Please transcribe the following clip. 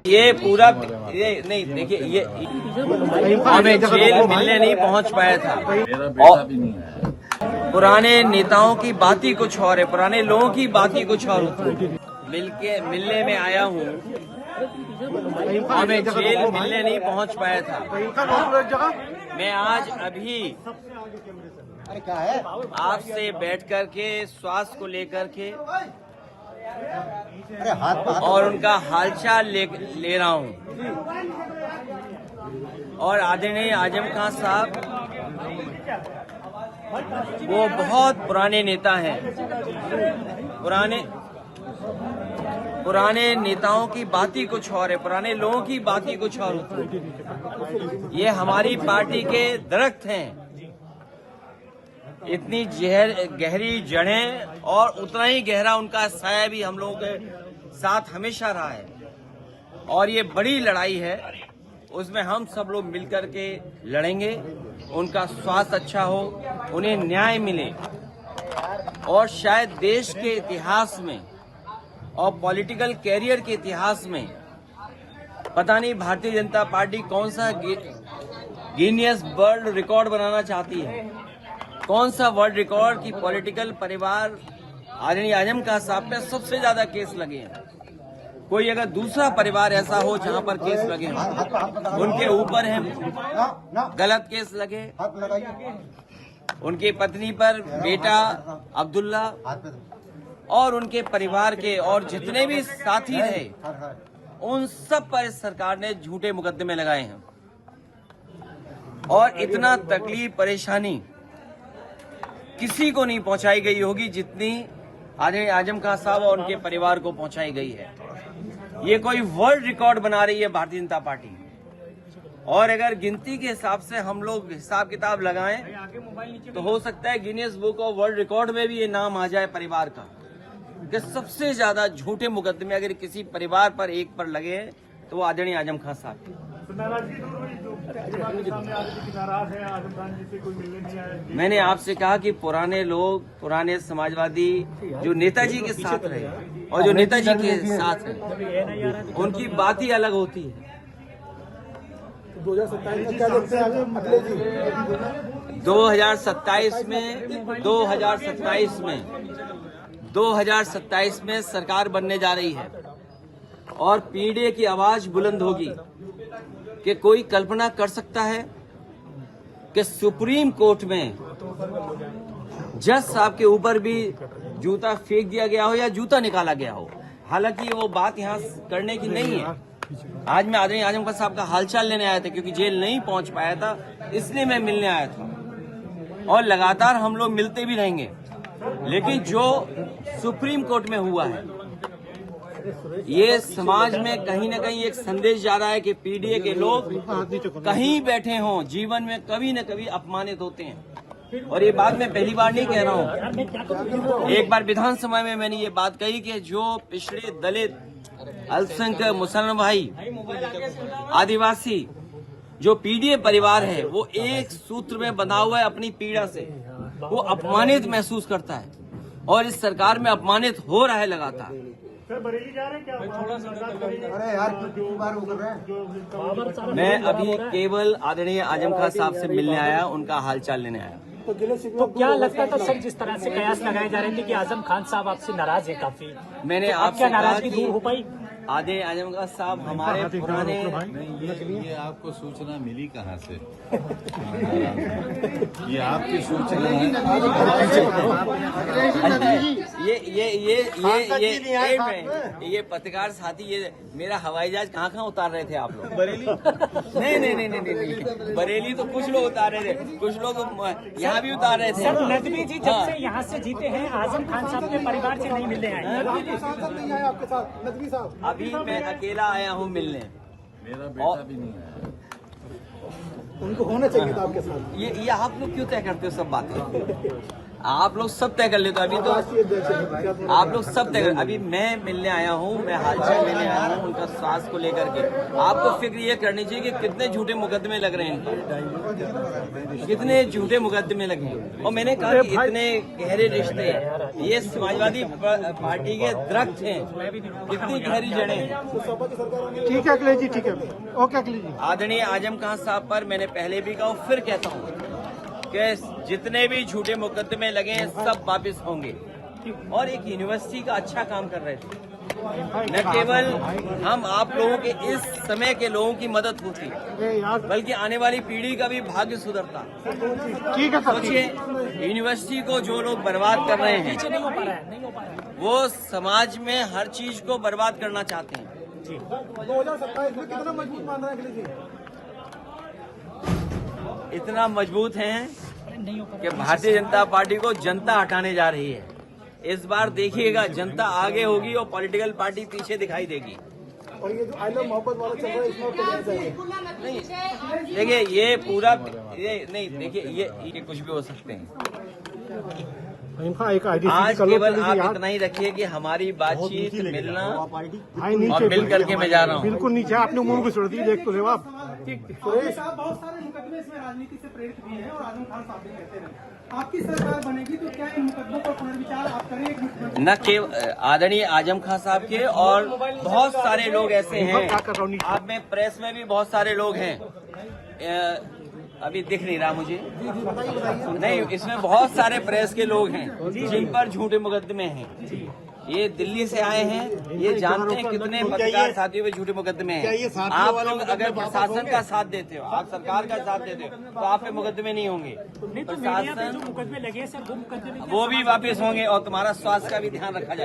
ये पूरा ये नहीं देखिए, ये हमें जेल मिलने नहीं पहुंच पाया था। मेरा बेटा भी नहीं है। पुराने नेताओं की बात ही कुछ और है, पुराने लोगों की बात ही कुछ और होती है। मिलने में आया हूँ, हमें जेल मिलने नहीं पहुंच पाया था। मैं आज अभी आपसे बैठ कर के स्वास्थ्य को लेकर के और उनका हालचाल ले रहा हूं। और आदरणीय आजम खान साहब वो बहुत पुराने नेता हैं। पुराने नेताओं की बात ही कुछ और है, पुराने लोगों की बात ही कुछ और होती है। ये हमारी पार्टी के दरख्त हैं, इतनी गहरी जड़ें और उतना ही गहरा उनका साया भी हम लोगों के साथ हमेशा रहा है। और ये बड़ी लड़ाई है, उसमें हम सब लोग मिलकर के लड़ेंगे। उनका स्वास्थ्य अच्छा हो, उन्हें न्याय मिले और शायद देश के इतिहास में और पॉलिटिकल कैरियर के इतिहास में पता नहीं भारतीय जनता पार्टी कौन सा गिनीज वर्ल्ड रिकॉर्ड बनाना चाहती है, कौन सा वर्ल्ड रिकॉर्ड की पॉलिटिकल परिवार आदरणीय आजम खान साहब पे सबसे ज्यादा केस लगे हैं। कोई अगर दूसरा परिवार ऐसा हो जहां पर केस लगे हैं, उनके ऊपर हैं गलत केस लगे, उनकी पत्नी पर बेटा अब्दुल्ला और उनके परिवार के और जितने भी साथी रहे, उन सब पर इस सरकार ने झूठे मुकदमे लगाए हैं। और इतना तकलीफ परेशानी किसी को नहीं पहुंचाई गई होगी जितनी आदरणीय आजम खान साहब और उनके परिवार को पहुंचाई गई है। ये कोई वर्ल्ड रिकॉर्ड बना रही है भारतीय जनता पार्टी। और अगर गिनती के हिसाब से हम लोग हिसाब किताब लगाएं तो हो सकता है Guinness book of world record में भी ये नाम आ जाए परिवार का, कि सबसे ज्यादा झूठे मुकदमे अगर किसी परिवार पर एक पर लगे तो वो आदरणीय आजम खान साहब। मैंने आपसे कहा कि पुराने लोग, पुराने समाजवादी जो नेताजी के साथ रहे और जो नेताजी के साथ हैं, उनकी बात ही अलग होती है। 2027 में सरकार बनने जा रही है और पीढ़ी की आवाज बुलंद होगी कि कोई कल्पना कर सकता है कि सुप्रीम कोर्ट में जज साहब के ऊपर भी जूता फेंक दिया गया हो या जूता निकाला गया हो। हालांकि वो बात यहाँ करने की नहीं है। आज मैं आदरणीय आजम खान साहब का हालचाल लेने आया था, क्योंकि जेल नहीं पहुंच पाया था, इसलिए मैं मिलने आया था। और लगातार हम लोग मिलते भी रहेंगे। लेकिन जो सुप्रीम कोर्ट में हुआ है, ये समाज में कहीं न कहीं एक संदेश जा रहा है कि पीडीए के लोग कहीं बैठे हों, जीवन में कभी न कभी अपमानित होते हैं। और ये बात मैं पहली बार नहीं कह रहा हूँ। एक बार विधानसभा में मैंने ये बात कही कि जो पिछड़े दलित, अल्पसंख्यक, मुसलमान भाई, आदिवासी जो पीडीए परिवार है, वो एक सूत्र में बंधा हुआ है अपनी पीड़ा से, वो अपमानित महसूस करता है और इस सरकार में अपमानित हो रहा है लगातार। सर बरेली जा रहे हैं क्या? अरे यार कितनी बार वो कर रहे हैं। मैं अभी केवल आदरणीय आजम खान साहब से मिलने आया, उनका हालचाल लेने आया। तो क्या लगता था सर, जिस तरह से कयास लगाए जा रहे थे कि आजम खान साहब आपसे नाराज है काफी, मैंने तो आपसे क्या कहा नाराजगी कि दूर हो पाई? आदरणीय आजम खान साहब हमारे पुराने, ये आपको सूचना मिली कहाँ से? ये आपकी सूचना है? ये पत्रकार साथी, ये मेरा हवाई जहाज कहाँ उतार रहे थे आप लोग? बरेली? नहीं, बरेली तो कुछ लोग उतार रहे थे, कुछ लोग यहाँ भी उतार रहे थे। सर नदवी जी जब से यहाँ से जीते हैं, आजम खान साहब के परिवार से नहीं मिलने आए। आपके साथ नदवी साहब? अभी मैं अकेला आया हूँ मिलने। मेरा बेटा भी नहीं है। उनको होना चाहिए था आपके साथ। ये आप लोग क्यों तय करते हो सब बातें? आप लोग सब तय कर लेते हो। अभी तो आप लोग सब तय कर, अभी मैं मिलने आया हूँ, मैं हालचाल लेने आया हूँ उनका स्वास्थ्य को लेकर के। आपको फिक्र ये करनी चाहिए कि कितने झूठे मुकदमे लग रहे हैं इनको, कितने झूठे मुकदमे लगे हैं। और मैंने कहा कि इतने गहरे रिश्ते हैं, ये समाजवादी पार्टी के दरख्त हैं, कितनी गहरी जड़ें हैं। ठीक है अखिलेश जी, ठीक है, ओके अखिलेश जी। आदरणीय आजम खान साहब पर मैंने पहले भी कहा, फिर कहता हूँ कि जितने भी झूठे मुकदमे लगे हैं सब वापस होंगे। और एक यूनिवर्सिटी का अच्छा काम कर रहे थे, न केवल हम आप लोगों के इस समय के लोगों की मदद होती, बल्कि आने वाली पीढ़ी का भी भाग्य सुधरता। ठीक है सर। सोचिए, यूनिवर्सिटी को जो लोग बर्बाद कर रहे हैं, नहीं हो पा रहा है, नहीं हो पा रहा है। वो समाज में हर चीज को बर्बाद करना चाहते हैं। 2027 में कितना मजबूत मान रहे हैं अखिलेश जी? इतना मजबूत हैं नहीं हो पा कि भारतीय जनता पार्टी को जनता हटाने जा रही है। इस बार देखिएगा, जनता आगे होगी और पॉलिटिकल पार्टी पीछे दिखाई देगी। और ये जो आई लव मोहब्बत वाला चल रहा है, इसमें क्या चाहिए? नहीं देखिए, ये पूरा ये नहीं, देखिए ये कुछ भी हो सकते हैं। आज केवल आप इतना ही रखिए कि हमारी बातचीत, मिलना और मिल करके मैं जा रहा हूँ। बिल्कुल नीचे आपने मुंह को छोड़ दी, देख तो रहे हो आप। सुरेश साहब बहुत सारे मुकदमे इसमें राजनीति से प्रेरित भी हैं और आजम खान साहब भी कहते हैं आपकी सरकार बनेगी तो क्या इन मुकदमों पर पुनर्विचार आप करें? न केवल आदरणीय आजम खान साहब के, और बहुत सारे लोग ऐसे हैं, आप में प्रेस में भी बहुत सारे लोग हैं, अभी दिख नहीं रहा मुझे, नहीं, इसमें बहुत सारे प्रेस के लोग हैं जिन पर झूठे मुकदमे हैं। ये दिल्ली से आए हैं, ये जानते हैं कितने पत्रकार साथियों पे झूठे मुकदमे हैं। आप लोग अगर प्रशासन का साथ देते हो, आप सरकार का साथ देते हो, तो आप पे मुकदमे नहीं होंगे। नहीं तो मीडिया पे जो मुकदमे लगे हैं सर, वो मुकदमे वो भी वापस होंगे और तुम्हारा स्वास्थ्य का भी ध्यान रखा जाएगा।